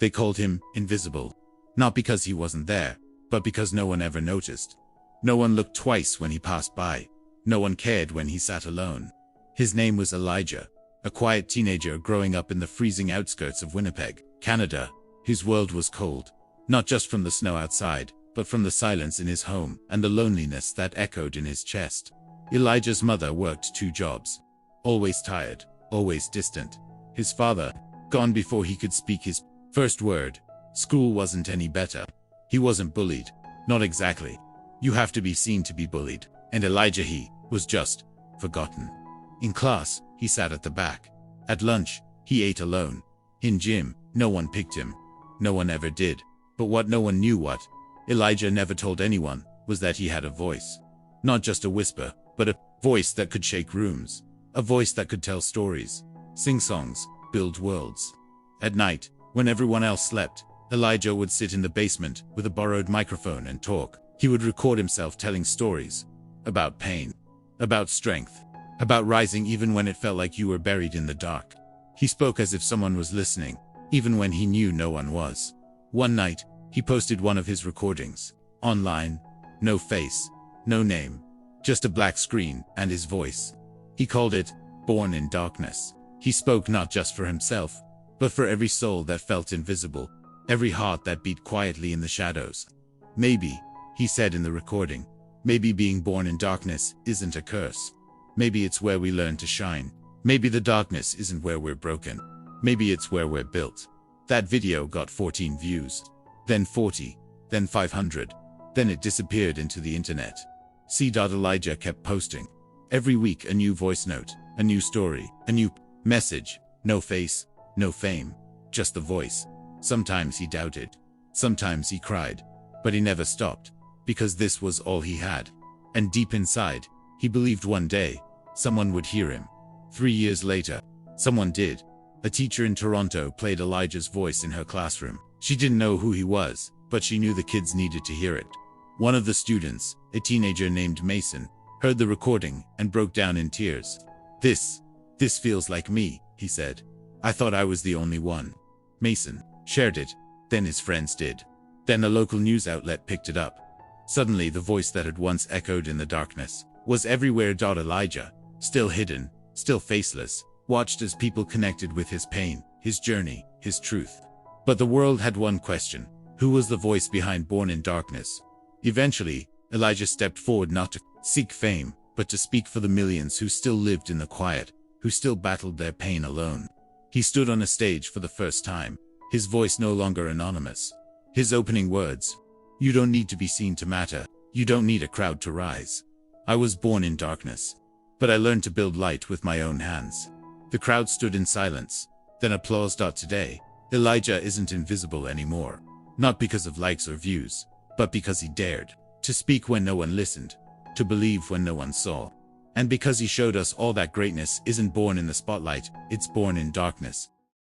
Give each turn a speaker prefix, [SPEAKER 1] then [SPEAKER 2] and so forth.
[SPEAKER 1] They called him invisible. Not because he wasn't there, but because no one ever noticed. No one looked twice when he passed by. No one cared when he sat alone. His name was Elijah, a quiet teenager growing up in the freezing outskirts of Winnipeg, Canada, whose world was cold, not just from the snow outside, but from the silence in his home and the loneliness that echoed in his chest. Elijah's mother worked 2 jobs. Always tired, always distant. His father, gone before he could speak his first word. School wasn't any better. He wasn't bullied. Not exactly. You have to be seen to be bullied. And Elijah, he was just forgotten. In class, he sat at the back. At lunch, he ate alone. In gym, no one picked him. No one ever did. But what no one knew, what Elijah never told anyone, was that he had a voice. Not just a whisper, but a voice that could shake rooms. A voice that could tell stories, sing songs, build worlds. At night, when everyone else slept, Elijah would sit in the basement with a borrowed microphone and talk. He would record himself telling stories about pain, about strength, about rising even when it felt like you were buried in the dark. He spoke as if someone was listening, even when he knew no one was. One night, he posted one of his recordings online. No face, no name, just a black screen and his voice. He called it Born in Darkness. He spoke not just for himself, but for every soul that felt invisible, every heart that beat quietly in the shadows. Maybe, he said in the recording, maybe being born in darkness isn't a curse. Maybe it's where we learn to shine. Maybe the darkness isn't where we're broken. Maybe it's where we're built. That video got 14 views, then 40, then 500, then it disappeared into the internet. Elijah kept posting. Every week a new voice note, a new story, a new message. No face, no fame, just the voice. Sometimes he doubted. Sometimes he cried. But he never stopped, because this was all he had. And deep inside, he believed one day, someone would hear him. 3 years later, someone did. A teacher in Toronto played Elijah's voice in her classroom. She didn't know who he was, but she knew the kids needed to hear it. One of the students, a teenager named Mason, heard the recording and broke down in tears. This feels like me, he said. I thought I was the only one. Mason shared it. Then his friends did. Then a local news outlet picked it up. Suddenly the voice that had once echoed in the darkness was everywhere. Elijah, still hidden, still faceless, watched as people connected with his pain, his journey, his truth. But the world had one question. Who was the voice behind Born in Darkness? Eventually, Elijah stepped forward not to seek fame, but to speak for the millions who still lived in the quiet, who still battled their pain alone. He stood on a stage for the first time, his voice no longer anonymous. His opening words, "You don't need to be seen to matter. You don't need a crowd to rise. I was born in darkness, but I learned to build light with my own hands." The crowd stood in silence, then applause. Today, Elijah isn't invisible anymore. Not because of likes or views, but because he dared to speak when no one listened, to believe when no one saw. And because he showed us all that greatness isn't born in the spotlight, it's born in darkness.